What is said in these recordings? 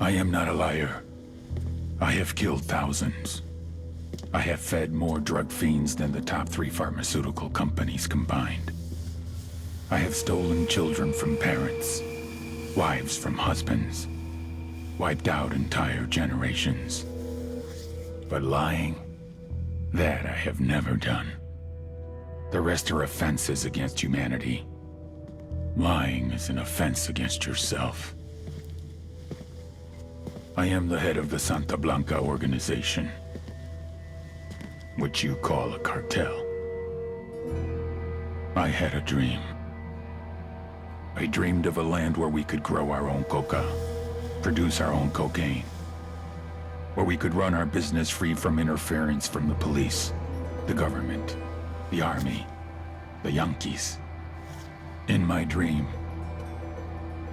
I am not a liar. I have killed thousands. I have fed more drug fiends than the top 3 pharmaceutical companies combined. I have stolen children from parents, wives from husbands, wiped out entire generations. But lying, that I have never done. The rest are offenses against humanity. Lying is an offense against yourself. I am the head of the Santa Blanca organization, which you call a cartel. I had a dream. I dreamed of a land where we could grow our own coca, produce our own cocaine, where we could run our business free from interference from the police, the government, the army, the Yankees. In my dream,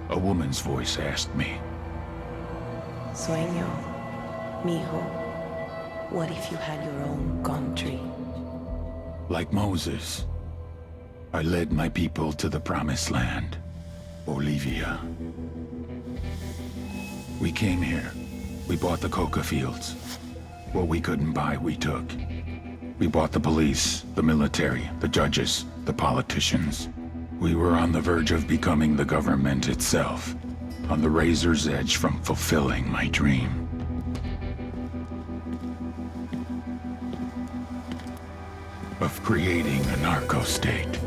a woman's voice asked me, Sueño, mijo, what if you had your own country? like Moses, I led my people to the promised land, Bolivia. We came here. We bought the coca fields. What we couldn't buy, we took. We bought the police, the military, the judges, the politicians. We were on the verge of becoming the government itself, on the razor's edge from fulfilling my dream. Of creating a narco-state.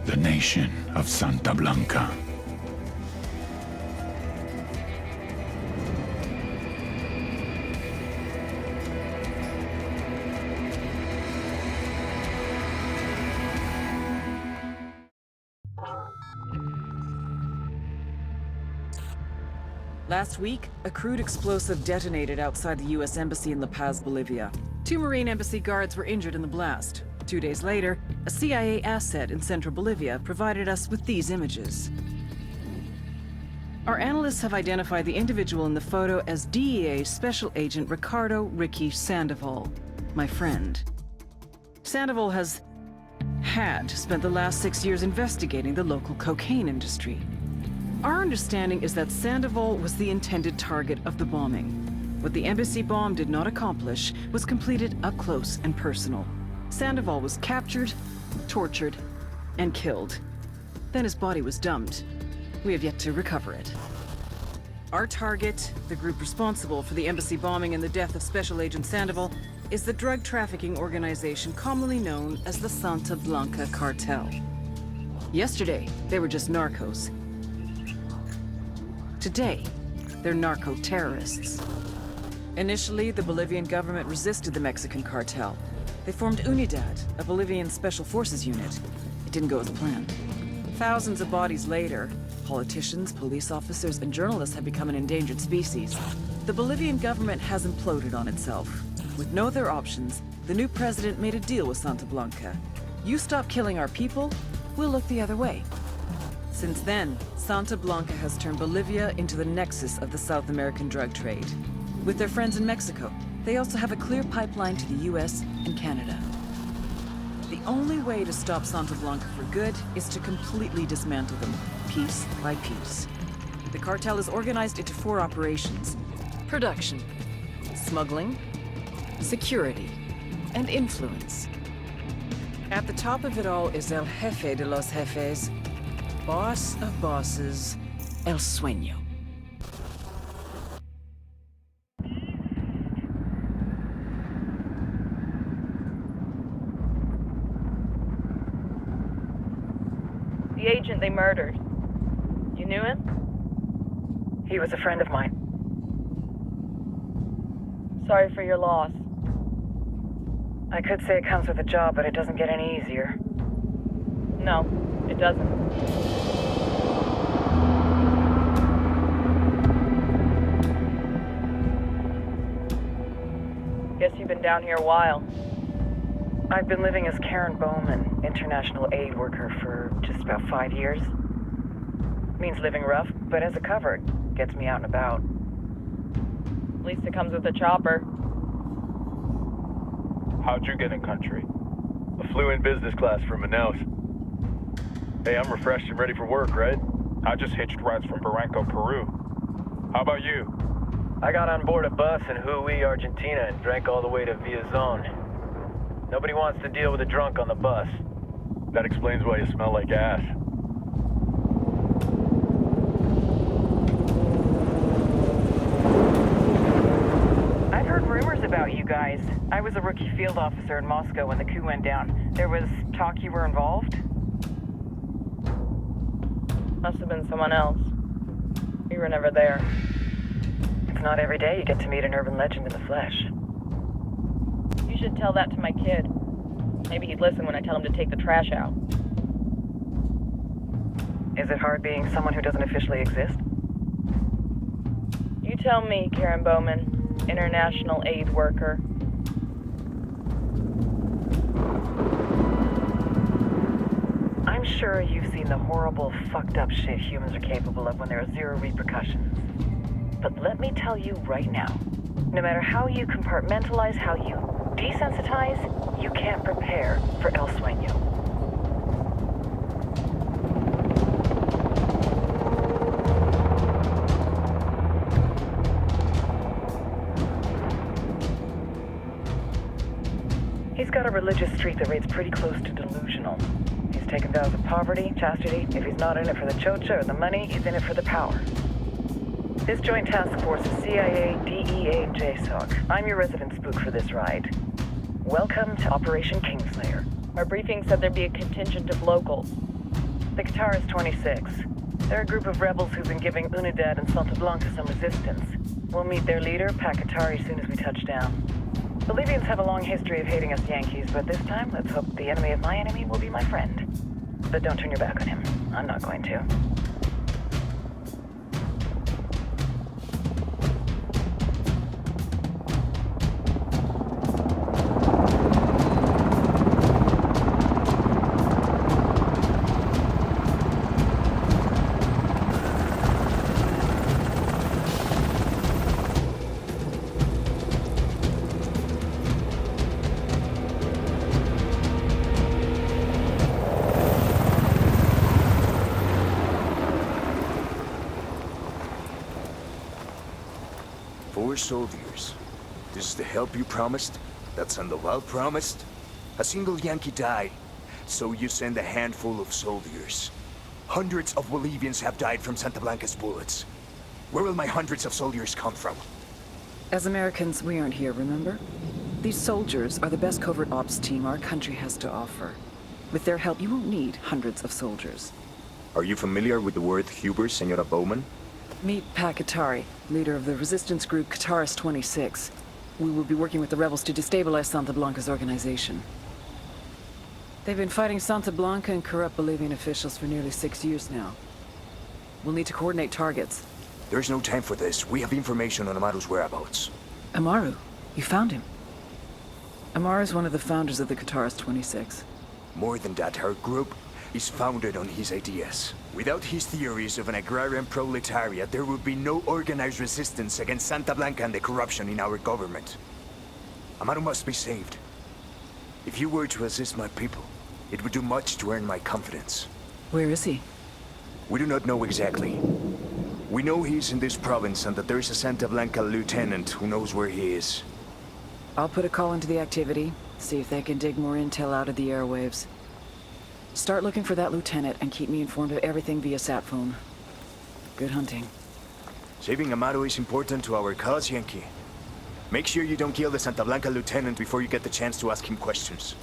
The nation of Santa Blanca. Last week, a crude explosive detonated outside the U.S. Embassy in La Paz, Bolivia. 2 Marine Embassy guards were injured in the blast. 2 days later, a CIA asset in central Bolivia provided us with these images. Our analysts have identified the individual in the photo as DEA Special Agent Ricardo Ricky Sandoval, my friend. Sandoval had spent the last 6 years investigating the local cocaine industry. Our understanding is that Sandoval was the intended target of the bombing. What the embassy bomb did not accomplish was completed up close and personal. Sandoval was captured, tortured, and killed. Then his body was dumped. We have yet to recover it. Our target, the group responsible for the embassy bombing and the death of Special Agent Sandoval, is the drug trafficking organization commonly known as the Santa Blanca Cartel. Yesterday, they were just narcos. Today, they're narco-terrorists. Initially, the Bolivian government resisted the Mexican cartel. They formed UNIDAD, a Bolivian special forces unit. It didn't go as planned. Thousands of bodies later, politicians, police officers, and journalists have become an endangered species. The Bolivian government has imploded on itself. With no other options, the new president made a deal with Santa Blanca. You stop killing our people, we'll look the other way. Since then, Santa Blanca has turned Bolivia into the nexus of the South American drug trade. With their friends in Mexico, they also have a clear pipeline to the US and Canada. The only way to stop Santa Blanca for good is to completely dismantle them, piece by piece. The cartel is organized into 4 operations: production, smuggling, security, and influence. At the top of it all is El Jefe de los Jefes, boss of bosses, El Sueño. The agent they murdered. You knew him? He was a friend of mine. Sorry for your loss. I could say it comes with a job, but it doesn't get any easier. No, it doesn't. Guess you've been down here a while. I've been living as Karen Bowman, international aid worker, for just about 5 years. Means living rough, but as a cover, it gets me out and about. At least it comes with a chopper. How'd you get in country? I flew in business class from Manaus. Hey, I'm refreshed and ready for work, right? I just hitched rides from Barranco, Peru. How about you? I got on board a bus in Hui, Argentina, and drank all the way to Villazon. Nobody wants to deal with a drunk on the bus. That explains why you smell like ass. I've heard rumors about you guys. I was a rookie field officer in Moscow when the coup went down. There was talk you were involved? Must have been someone else. We were never there. It's not every day you get to meet an urban legend in the flesh. You should tell that to my kid. Maybe he'd listen when I tell him to take the trash out. Is it hard being someone who doesn't officially exist? You tell me, Karen Bowman, international aid worker. I'm sure you've seen the horrible, fucked up shit humans are capable of when there are zero repercussions. But let me tell you right now, no matter how you compartmentalize, how you desensitize, you can't prepare for El Sueño. He's got a religious streak that rates pretty close to delusional. He's taken vows of poverty, chastity. If he's not in it for the chocha or the money, he's in it for the power. This joint task force is CIA, DEA, and JSOC. I'm your resident spook for this ride. Welcome to Operation Kingslayer. Our briefing said there'd be a contingent of locals. The Qatar is 26. They're a group of rebels who've been giving Unidad and Santa Blanca some resistance. We'll meet their leader, Pakatari, as soon as we touch down. Bolivians have a long history of hating us Yankees, but this time, let's hope the enemy of my enemy will be my friend. But don't turn your back on him. I'm not going to. Soldiers. This is the help you promised? That Sandoval promised? A single Yankee died, so you send a handful of soldiers. Hundreds of Bolivians have died from Santa Blanca's bullets. Where will my hundreds of soldiers come from? As Americans, we aren't here, remember? These soldiers are the best covert ops team our country has to offer. With their help, you won't need hundreds of soldiers. Are you familiar with the word Huber, Senora Bowman? Meet Pakatari, leader of the resistance group Qatar's 26. We will be working with the rebels to destabilize Santa Blanca's organization. They've been fighting Santa Blanca and corrupt Bolivian officials for nearly 6 years now. We'll need to coordinate targets. There's no time for this. We have information on Amaru's whereabouts. Amaru? You found him? Amaru is one of the founders of the Qatar's 26. More than that, her group is founded on his ideas. Without his theories of an agrarian proletariat, there would be no organized resistance against Santa Blanca and the corruption in our government. Amaru must be saved. If you were to assist my people, it would do much to earn my confidence. Where is he? We do not know exactly. We know he's in this province and that there is a Santa Blanca lieutenant who knows where he is. I'll put a call into the activity, see if they can dig more intel out of the airwaves. Start looking for that lieutenant and keep me informed of everything via sat phone. Good hunting. Saving Amaru is important to our cause, Yankee. Make sure you don't kill the Santa Blanca lieutenant before you get the chance to ask him questions.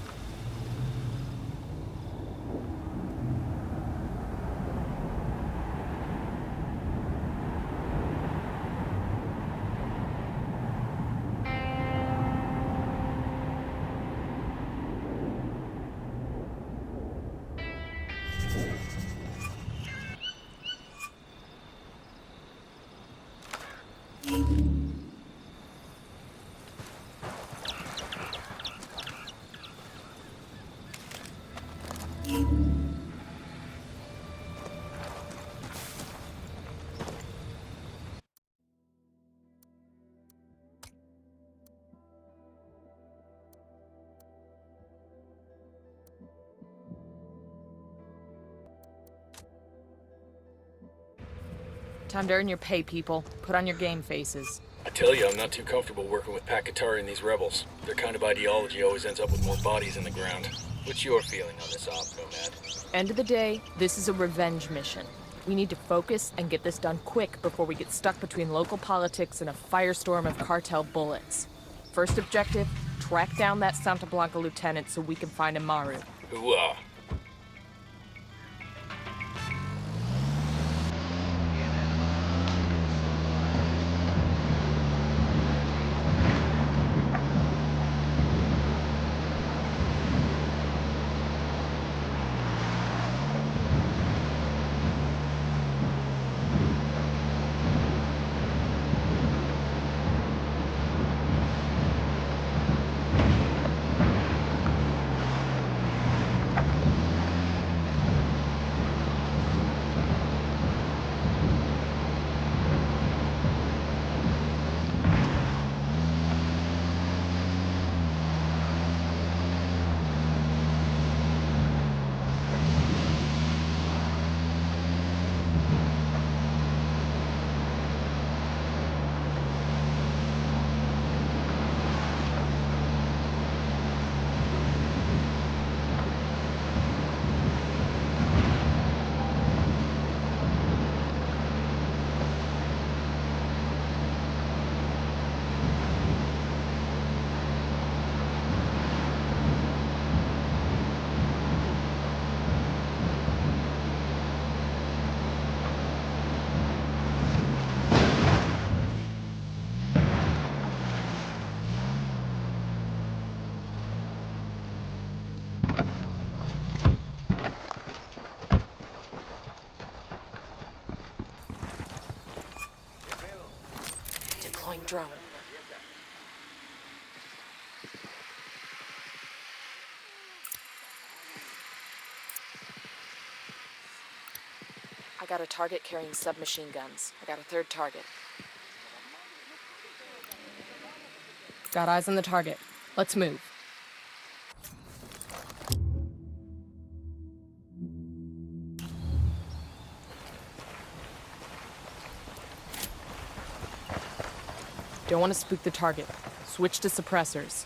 Time to earn your pay, people. Put on your game faces. I tell you, I'm not too comfortable working with Pakatari and these rebels. Their kind of ideology always ends up with more bodies in the ground. What's your feeling on this op, Nomad? End of the day, this is a revenge mission. We need to focus and get this done quick before we get stuck between local politics and a firestorm of cartel bullets. First objective, track down that Santa Blanca lieutenant so we can find Amaru. Hooah! Deploying drone. I got a target carrying submachine guns. I got a third target. Got eyes on the target. Let's move. Don't want to spook the target. Switch to suppressors.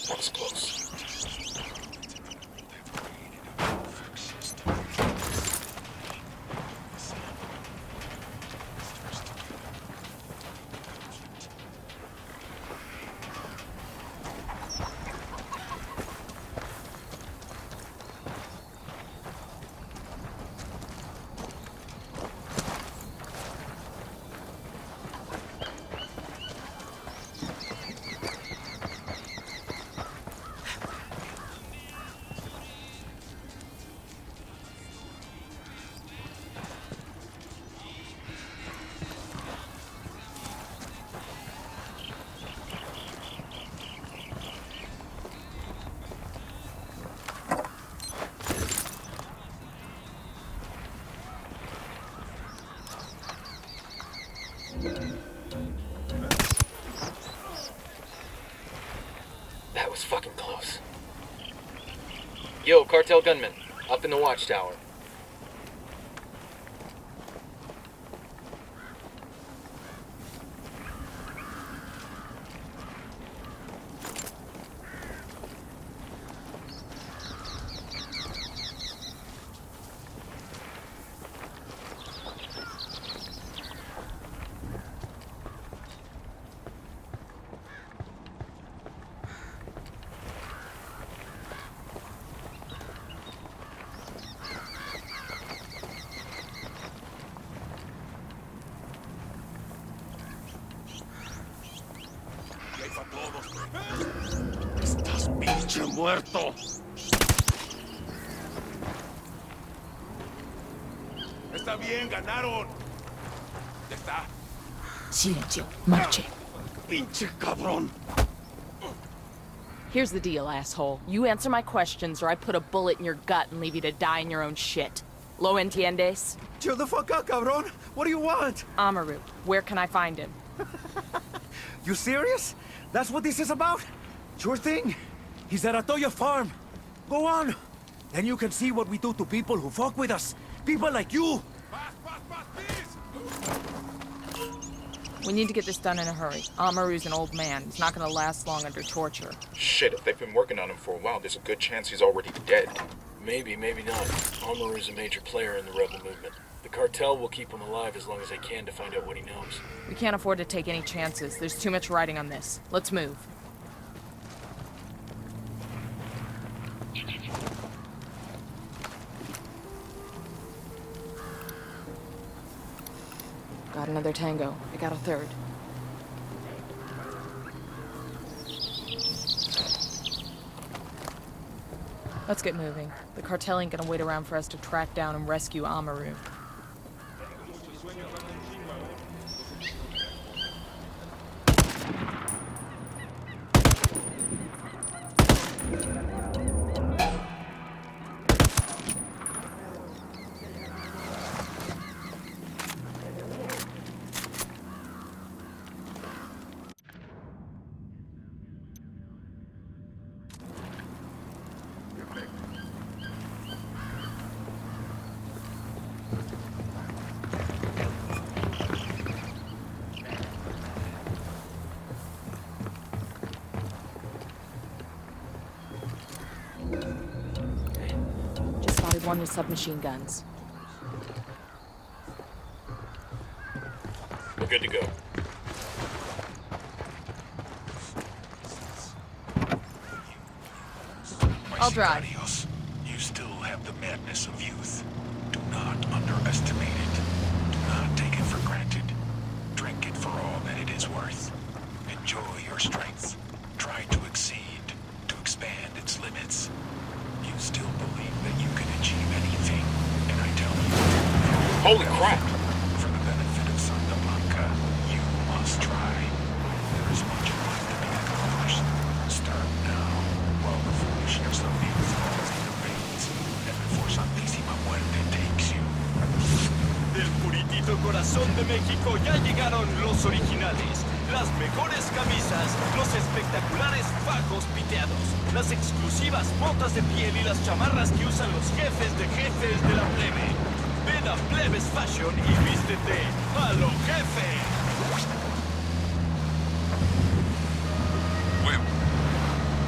That was close. That was fucking close. Yo, cartel gunman, up in the watchtower. Estás pinche muerto. Está bien, ganaron. Ya está. Silencio, marche. Pinche cabrón. Here's the deal, asshole. You answer my questions or I put a bullet in your gut and leave you to die in your own shit. Lo entiendes? Chill the fuck up, cabrón. What do you want? Amaru, where can I find him? You serious? That's what this is about? Sure thing. He's at Atoya Farm. Go on. Then you can see what we do to people who fuck with us. People like you. We need to get this done in a hurry. Amaru's an old man. He's not gonna last long under torture. Shit, if they've been working on him for a while, there's a good chance he's already dead. Maybe, maybe not. Amaru's a major player in the rebel movement. The cartel will keep him alive as long as they can to find out what he knows. We can't afford to take any chances. There's too much riding on this. Let's move. Got another tango. I got a third. Let's get moving. The cartel ain't gonna wait around for us to track down and rescue Amaru. One with submachine guns. We're good to go. I'll drive. You still have the madness of youth. Do not underestimate it. Do not take it for granted. Drink it for all that it is worth. Enjoy your strength. Try to exceed, to expand its limits. You still believe that you can achieve anything, and I tell you... Holy crap! For the benefit of Santa Blanca, you must try. There is much in life to be accomplished. Start now, while the foolishness of youth falls in the veins, and before Santísima Muerte takes you. Del puritito corazón de México ya llegaron los originales. Las mejores camisas, los espectaculares fajos piteados, las exclusivas botas de piel y las chamarras que usan los jefes de la plebe. Ven a Plebes Fashion y vístete a lo jefe. Well,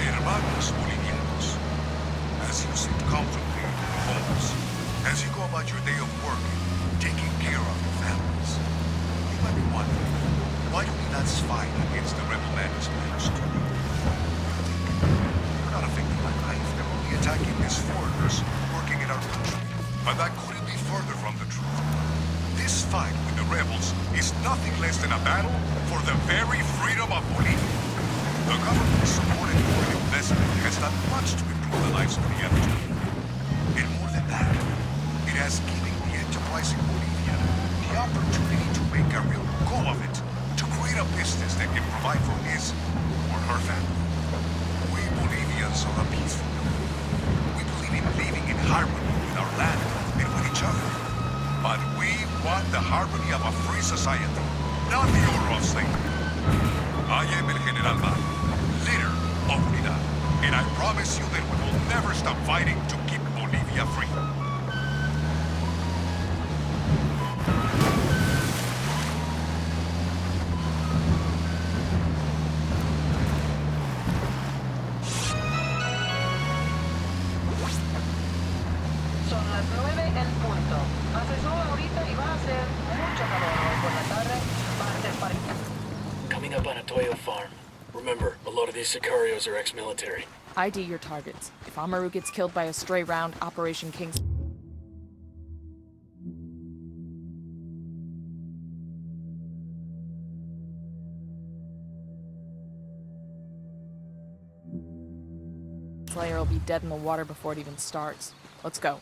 hermanos bolivianos, as you sit comfortably in your homes, as you go about your day of work, taking care of your families, you might be wondering, why do we not fight against the rebel madness plans to you? We're not affected by life. They're only attacking these foreigners working in our country. But that couldn't be further from the truth. This fight with the rebels is nothing less than a battle for the very freedom of Bolivia. The government's supported foreign investment has done much to improve the lives of the average people. And more than that, it has given the enterprising Bolivian the opportunity to make a real go of it, to create a business that can provide for his or her family. We Bolivians are a peaceful people. We believe in living in harmony with our land and with each other. But we want the harmony of a free society, not the order of slavery. I am El General Mar, leader of Unidad, and I promise you that we will never stop fighting to keep Bolivia free. Son las 9 en punto. Hace sol ahorita y va a hacer mucho calor hoy por la tarde. Va a ser Coming up on Atoyo Farm. Remember, a lot of these sicarios are ex-military. ID your targets. If Amaru gets killed by a stray round, Operation King's... Slayer will be dead in the water before it even starts. Let's go.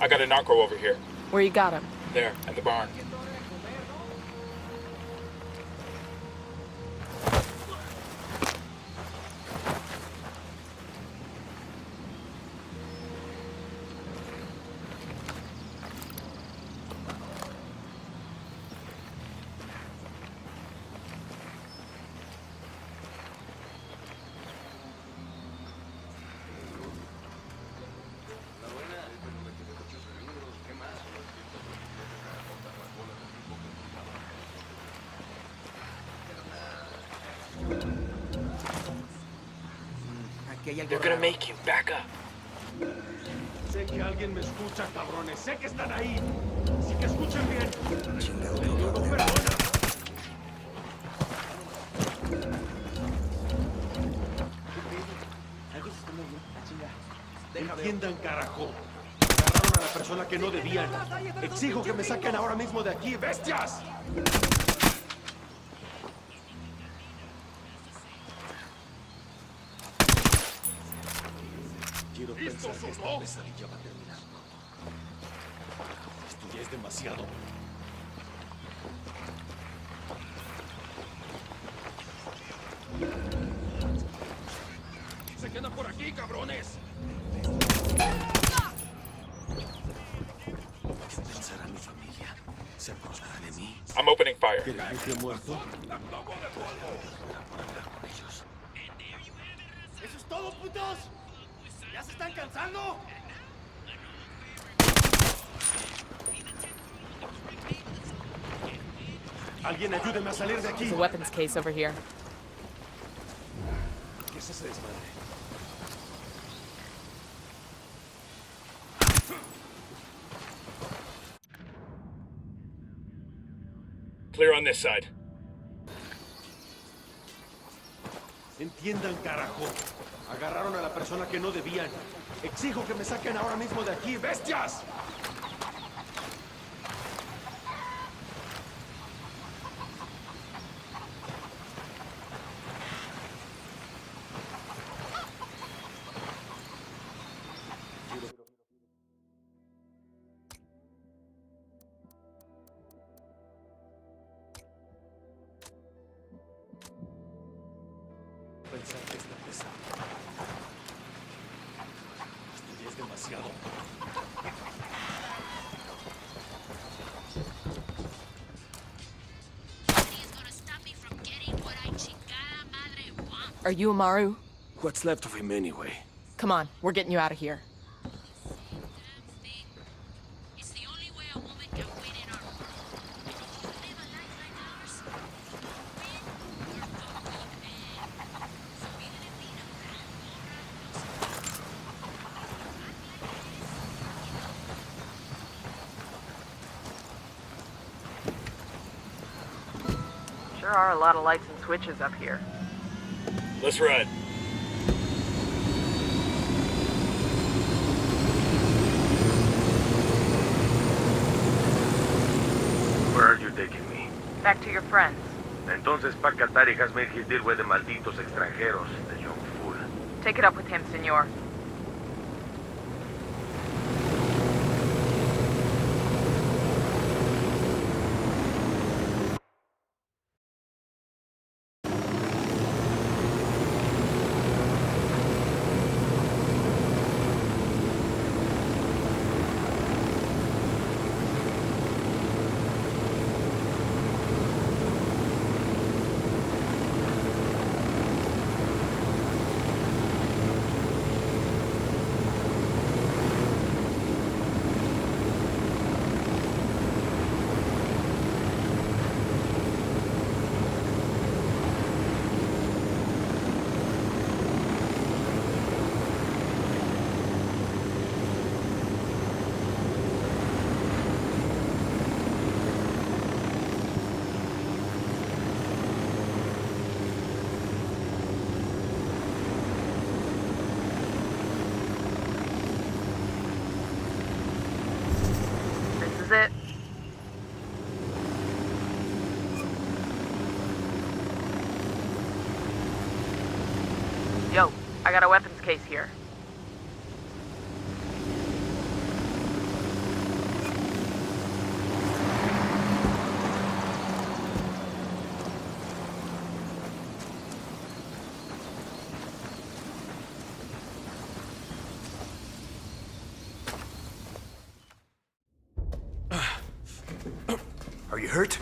I got a narco over here. Where you got him? There, at the barn. They're gonna make you back up. Sé que alguien me escucha, cabrones. Sé que están ahí. Así que escuchen bien. No perdona. Entiendan, carajo. Agarraron a la persona que no debían. Exijo que me saquen ahora mismo de aquí, bestias. Quiero pensar que esta pesadilla va a terminar pronto. Esto ya es demasiado. ¡Se quedan por aquí, cabrones! ¿Qué pensará mi familia? ¿Se acordará de mí? I'm opening fire. ¿Que la gente ha muerto? ¿Eso es todo, putos? ¿Ya se están cansando? Alguien ayúdeme a salir de aquí. There's a weapons case over here. ¿Qué es ese desmadre? Clear on this side. Entiendan, carajo. Agarraron a la persona que no debían. Exijo que me saquen ahora mismo de aquí, bestias. Pensar que está pesado. Esto ya es demasiado. Are you Amaru? What's left of him anyway? Come on, we're getting you out of here. Sure are a lot of lights and switches up here. Let's ride. Where are you taking me? Back to your friends. Entonces, Pac Katari has made his deal with the malditos extranjeros, the young fool. Take it up with him, senor. Yo, I got a weapons case here. Are you hurt?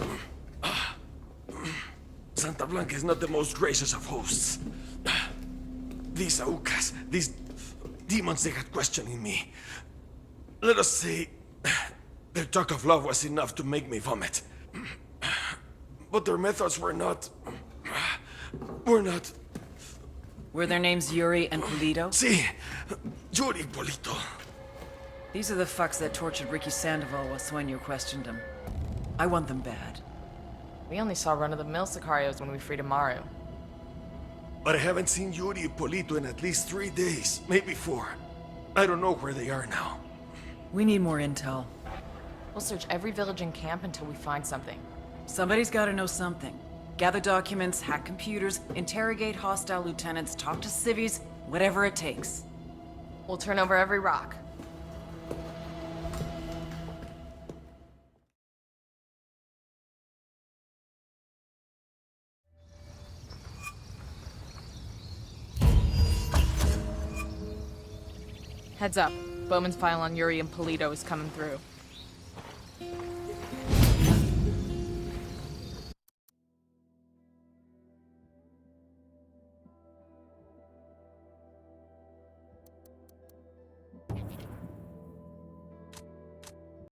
Santa Blanca is not the most gracious of hosts. These Aucas, these demons, they got questioning me. Let us say, their talk of love was enough to make me vomit. But their methods were not... Were their names Yuri and Polito? Si, Yuri Polito. These are the fucks that tortured Ricky Sandoval while Sueño questioned him. I want them bad. We only saw run-of-the-mill Sicarios when we freed Amaru. But I haven't seen Yuri and Polito in at least 3 days, maybe 4. I don't know where they are now. We need more intel. We'll search every village and camp until we find something. Somebody's gotta know something. Gather documents, hack computers, interrogate hostile lieutenants, talk to civvies, whatever it takes. We'll turn over every rock. Heads up. Bowman's file on Yuri and Polito is coming through.